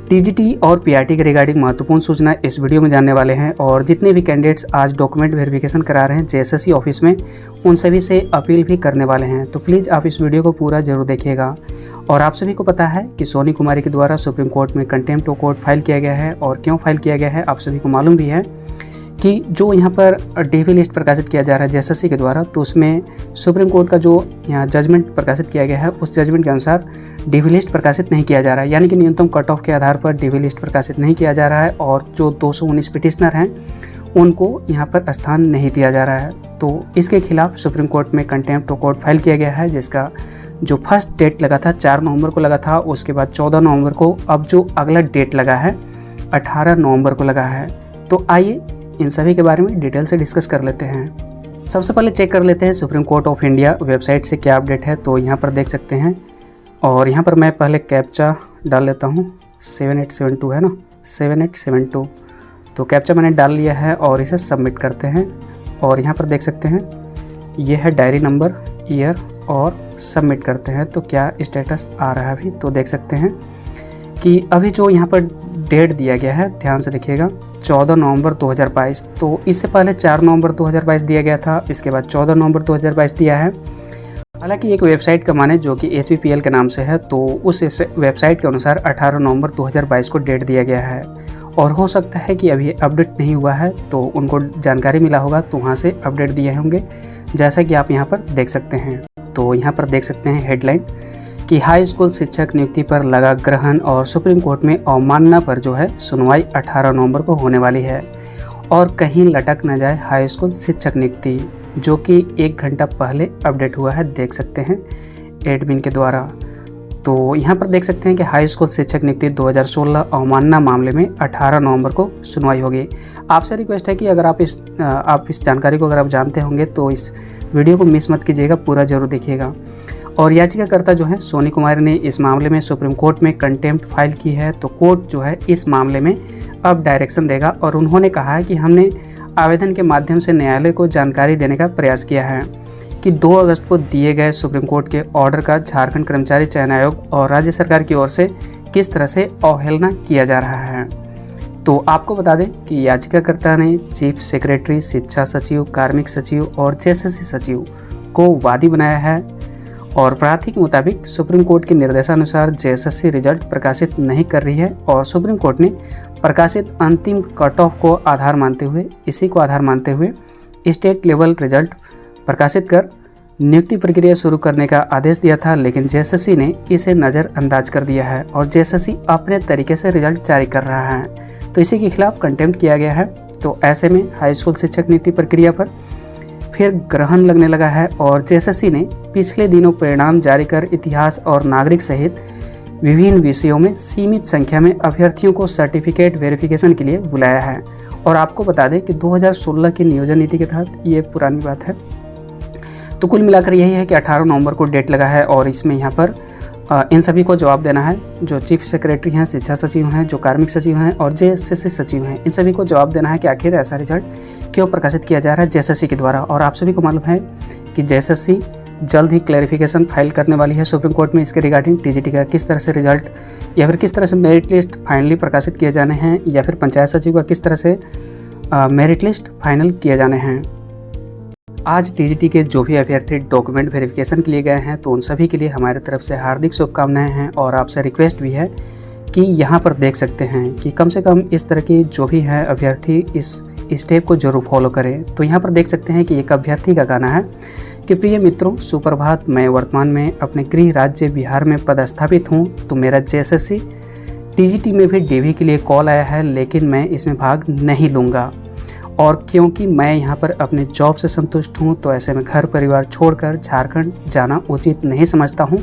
TGT और PRT के regarding महत्वपूर्ण सूचना इस वीडियो में जानने वाले हैं और जितने भी कैंडिडेट्स आज डॉक्यूमेंट वेरिफिकेशन करा रहे हैं जेएसएससी ऑफिस में उन सभी से अपील भी करने वाले हैं। तो प्लीज़ आप इस वीडियो को पूरा जरूर देखिएगा। और आप सभी को पता है कि सोनी कुमारी के द्वारा सुप्रीम कोर्ट में कंटेम्प्ट ऑफ कोर्ट फाइल किया गया है और क्यों फाइल किया गया है आप सभी को मालूम भी है कि जो यहाँ पर डीवी लिस्ट प्रकाशित किया जा रहा है जेएसएससी के द्वारा, तो उसमें सुप्रीम कोर्ट का जो यहाँ जजमेंट प्रकाशित किया गया है उस जजमेंट के अनुसार डीवी लिस्ट प्रकाशित नहीं किया जा रहा है, यानी कि न्यूनतम कट ऑफ के आधार पर डीवी लिस्ट प्रकाशित नहीं किया जा रहा है और जो 219 पिटिशनर हैं उनको यहाँ पर स्थान नहीं दिया जा रहा है। तो इसके खिलाफ सुप्रीम कोर्ट में कंटेम्प्ट ऑफ कोर्ट फाइल किया गया है, जिसका जो फर्स्ट डेट लगा था 4 नवंबर को लगा था, उसके बाद 14 नवंबर को, अब जो अगला डेट लगा है 18 नवंबर को लगा है। तो आइए इन सभी के बारे में डिटेल से डिस्कस कर लेते हैं। सबसे पहले चेक कर लेते हैं supreme court of India website से क्या अपडेट है। तो यहाँ पर देख सकते हैं और यहाँ पर मैं पहले कैप्चा डाल लेता हूँ, 7872 है ना, 7872। तो कैप्चा मैंने डाल लिया है और इसे सबमिट करते हैं और यहाँ पर देख सकते हैं ये है डायरी नंबर, ईयर और सबमिट करते हैं। तो क्या स्टेटस आ रहा है अभी, तो देख सकते हैं कि अभी जो यहाँ पर डेट दिया गया है, ध्यान से देखिएगा, 14 नवंबर 2022। तो इससे पहले 4 नवंबर 2022 दिया गया था, इसके बाद 14 नवंबर 2022 दिया है। हालांकि एक वेबसाइट का माने जो कि HBPL के नाम से है, तो उस वेबसाइट के अनुसार 18 नवंबर 2022 को डेट दिया गया है और हो सकता है कि अभी अपडेट नहीं हुआ है, तो उनको जानकारी मिला होगा तो वहाँ से अपडेट दिए होंगे, जैसा कि आप यहाँ पर देख सकते हैं। तो यहाँ पर देख सकते हैं हेडलाइन कि हाई स्कूल शिक्षक नियुक्ति पर लगा ग्रहण और सुप्रीम कोर्ट में अवमानना पर जो है सुनवाई 18 नवंबर को होने वाली है और कहीं लटक न जाए हाई स्कूल शिक्षक नियुक्ति, जो कि 1 घंटा पहले अपडेट हुआ है, देख सकते हैं एडमिन के द्वारा। तो यहाँ पर देख सकते हैं कि हाई स्कूल शिक्षक नियुक्ति 2016 अवमानना मामले में 18 नवंबर को सुनवाई होगी। आपसे रिक्वेस्ट है कि अगर आप इस जानकारी को अगर आप जानते होंगे तो इस वीडियो को मिस मत कीजिएगा, पूरा जरूर देखिएगा। और याचिकाकर्ता जो है सोनी कुमारी ने इस मामले में सुप्रीम कोर्ट में कंटेम्प्ट फाइल की है, तो कोर्ट जो है इस मामले में अब डायरेक्शन देगा और उन्होंने कहा है कि हमने आवेदन के माध्यम से न्यायालय को जानकारी देने का प्रयास किया है कि 2 अगस्त को दिए गए सुप्रीम कोर्ट के ऑर्डर का झारखंड कर्मचारी चयन आयोग और राज्य सरकार की ओर से किस तरह से अवहेलना किया जा रहा है। तो आपको बता दें कि याचिकाकर्ता ने चीफ सेक्रेटरी, शिक्षा सचिव, कार्मिक सचिव और जेएसएससी सचिव को वादी बनाया है और प्रार्थी के मुताबिक सुप्रीम कोर्ट के निर्देशानुसार जेएसएससी रिजल्ट प्रकाशित नहीं कर रही है और सुप्रीम कोर्ट ने प्रकाशित अंतिम कट ऑफ को आधार मानते हुए स्टेट लेवल रिजल्ट प्रकाशित कर नियुक्ति प्रक्रिया शुरू करने का आदेश दिया था, लेकिन जेएसएससी ने इसे नज़रअंदाज कर दिया है और जेएसएससी अपने तरीके से रिजल्ट जारी कर रहा है। तो इसी के खिलाफ कंटेम्प्ट किया गया है। तो ऐसे में हाई स्कूल शिक्षक नियुक्ति प्रक्रिया पर फिर ग्रहण लगने लगा है और जेएसएससी ने पिछले दिनों परिणाम जारी कर इतिहास और नागरिक सहित विभिन्न विषयों में सीमित संख्या में अभ्यर्थियों को सर्टिफिकेट वेरिफिकेशन के लिए बुलाया है। और आपको बता दें कि 2016 की नियोजन नीति के तहत, ये पुरानी बात है, तो कुल मिलाकर यही है कि 18 नवंबर को डेट लगा है और इसमें यहाँ पर इन सभी को जवाब देना है। जो चीफ सेक्रेटरी हैं, शिक्षा सचिव हैं, जो कार्मिक सचिव हैं और जेएसएससी सचिव हैं, इन सभी को जवाब देना है कि आखिर ऐसा रिजल्ट क्यों प्रकाशित किया जा रहा है जेएसएससी के द्वारा। और आप सभी को मालूम है कि जेएसएससी जल्द ही क्लैरिफिकेशन फाइल करने वाली है सुप्रीम कोर्ट में इसके रिगार्डिंग टीजीटी का किस तरह से रिजल्ट या फिर किस तरह से मेरिट लिस्ट फाइनली प्रकाशित किए जाने हैं या फिर पंचायत सचिव का किस तरह से मेरिट लिस्ट फाइनल किए जाने हैं। आज टीजीटी के जो भी अभ्यर्थी डॉक्यूमेंट वेरिफिकेशन के लिए गए हैं तो उन सभी के लिए हमारे तरफ से हार्दिक शुभकामनाएं हैं और आपसे रिक्वेस्ट भी है कि यहाँ पर देख सकते हैं कि कम से कम इस तरह के जो भी हैं अभ्यर्थी इस स्टेप को जरूर फॉलो करें। तो यहाँ पर देख सकते हैं कि एक अभ्यर्थी का गाना है कि प्रिय मित्रों, सुप्रभात, मैं वर्तमान में अपने गृह राज्य बिहार में पदस्थापित हूँ। तो मेरा जेएसएससी टीजीटी में भी डीवी के लिए कॉल आया है, लेकिन मैं इसमें भाग नहीं लूँगा और क्योंकि मैं यहाँ पर अपने जॉब से संतुष्ट हूँ, तो ऐसे में घर परिवार छोड़कर झारखंड जाना उचित नहीं समझता हूँ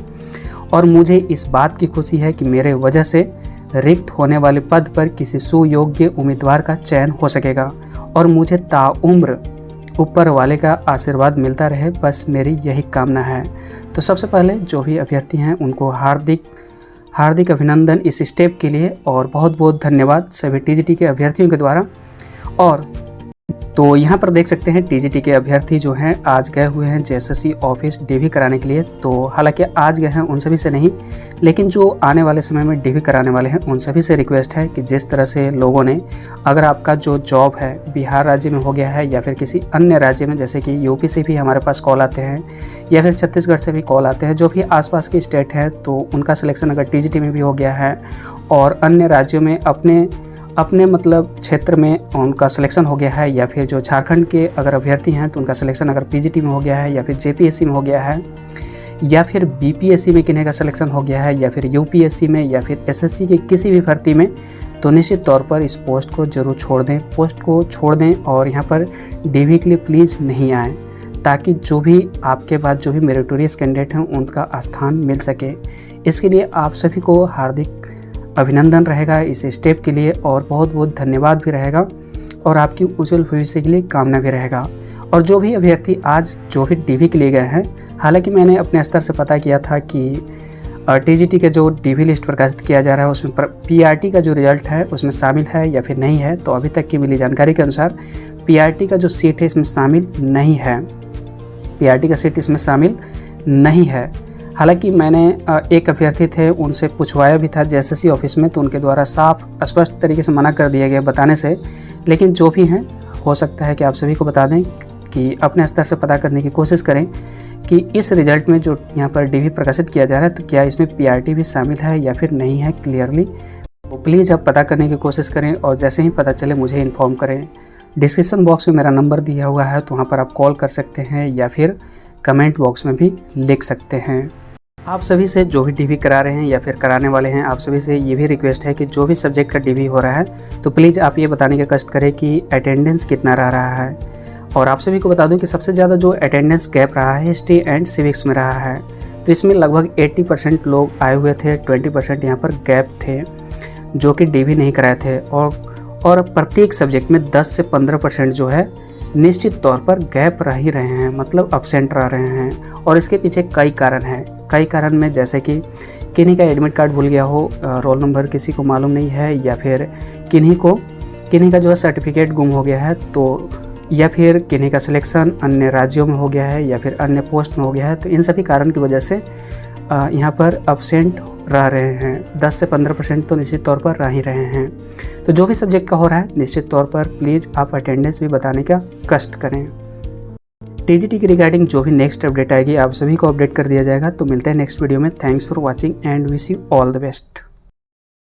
और मुझे इस बात की खुशी है कि मेरे वजह से रिक्त होने वाले पद पर किसी सुयोग्य उम्मीदवार का चयन हो सकेगा और मुझे ताउम्र ऊपर वाले का आशीर्वाद मिलता रहे, बस मेरी यही कामना है। तो सबसे पहले जो भी अभ्यर्थी हैं उनको हार्दिक अभिनंदन इस स्टेप के लिए और बहुत बहुत धन्यवाद सभी टीजीटी के अभ्यर्थियों के द्वारा। और तो यहाँ पर देख सकते हैं टीजीटी के अभ्यर्थी जो हैं आज गए हुए हैं जेएसएससी ऑफिस डीवी कराने के लिए। तो हालांकि आज गए हैं उन सभी से नहीं, लेकिन जो आने वाले समय में डीवी कराने वाले हैं उन सभी से रिक्वेस्ट है कि जिस तरह से लोगों ने, अगर आपका जो जॉब है बिहार राज्य में हो गया है या फिर किसी अन्य राज्य में, जैसे कि यूपी से भी हमारे पास कॉल आते हैं या फिर छत्तीसगढ़ से भी कॉल आते हैं, जो भी आसपास की स्टेट है, तो उनका सिलेक्शन अगर टीजीटी में भी हो गया है और अन्य राज्यों में अपने मतलब क्षेत्र में उनका सिलेक्शन हो गया है, या फिर जो झारखंड के अगर अभ्यर्थी हैं तो उनका सिलेक्शन अगर पीजीटी में हो गया है या फिर जेपीएससी में हो गया है या फिर बीपीएससी में किन्हीं का सिलेक्शन हो गया है या फिर यूपीएससी में या फिर एसएससी की किसी भी भर्ती में, तो निश्चित तौर पर इस पोस्ट को ज़रूर छोड़ दें और यहाँ पर डीवी के लिए प्लीज़ नहीं आएँ, ताकि जो भी आपके बाद जो भी मेरिटोरियस कैंडिडेट हैं उनका स्थान मिल सके। इसके लिए आप सभी को हार्दिक अभिनंदन रहेगा इस स्टेप के लिए, और बहुत बहुत धन्यवाद भी रहेगा, और आपकी उज्जवल भविष्य के लिए कामना भी रहेगा। और जो भी अभ्यर्थी आज जो भी डीवी के लिए गए हैं, हालांकि मैंने अपने स्तर से पता किया था कि टीजीटी के जो डीवी लिस्ट प्रकाशित किया जा रहा है उसमें पीआरटी का जो रिजल्ट है उसमें शामिल है या फिर नहीं है, तो अभी तक की मिली जानकारी के अनुसार पीआरटी का जो सीट है इसमें शामिल नहीं है, पीआरटी का सीट इसमें शामिल नहीं है। हालांकि मैंने एक अभ्यर्थी थे उनसे पूछवाया भी था जेएसएससी ऑफिस में, तो उनके द्वारा साफ स्पष्ट तरीके से मना कर दिया गया बताने से। लेकिन जो भी हैं, हो सकता है कि आप सभी को बता दें कि अपने स्तर से पता करने की कोशिश करें कि इस रिज़ल्ट में जो यहाँ पर डीवी प्रकाशित किया जा रहा है तो क्या इसमें पीआरटी भी शामिल है या फिर नहीं है क्लियरली। तो प्लीज़ आप पता करने की कोशिश करें और जैसे ही पता चले मुझे इन्फॉर्म करें। डिस्क्रिप्शन बॉक्स में मेरा नंबर दिया हुआ है, तो वहाँ पर आप कॉल कर सकते हैं या फिर कमेंट बॉक्स में भी लिख सकते हैं। आप सभी से जो भी डीवी करा रहे हैं या फिर कराने वाले हैं, आप सभी से ये भी रिक्वेस्ट है कि जो भी सब्जेक्ट का डीवी हो रहा है तो प्लीज़ आप ये बताने का कष्ट करें कि अटेंडेंस कितना रहा है। और आप सभी को बता दूं कि सबसे ज़्यादा जो अटेंडेंस गैप रहा है हिस्ट्री एंड सिविक्स में रहा है, तो इसमें लगभग 80% लोग आए हुए थे, 20% यहाँ पर गैप थे जो कि डीवी नहीं कराए थे। और प्रत्येक सब्जेक्ट में 10 से 15% जो है निश्चित तौर पर गैप रह ही रहे हैं, मतलब अब्सेंट रह रहे हैं। और इसके पीछे कई कारण हैं। कई कारण में जैसे कि किन्हीं का एडमिट कार्ड भूल गया हो, रोल नंबर किसी को मालूम नहीं है, या फिर किन्हीं का जो है सर्टिफिकेट गुम हो गया है, तो या फिर किन्हीं का सिलेक्शन अन्य राज्यों में हो गया है या फिर अन्य पोस्ट में हो गया है। तो इन सभी कारण की वजह से यहाँ पर अब्सेंट रह रहे हैं। 10 से 15% तो निश्चित तौर पर रह ही रहे हैं। तो जो भी सब्जेक्ट का हो रहा है निश्चित तौर पर प्लीज़ आप अटेंडेंस भी बताने का कष्ट करें। टीजीटी की रिगार्डिंग जो भी नेक्स्ट अपडेट आएगी आप सभी को अपडेट कर दिया जाएगा। तो मिलते हैं नेक्स्ट वीडियो में। Thanks for watching and wish you all the best.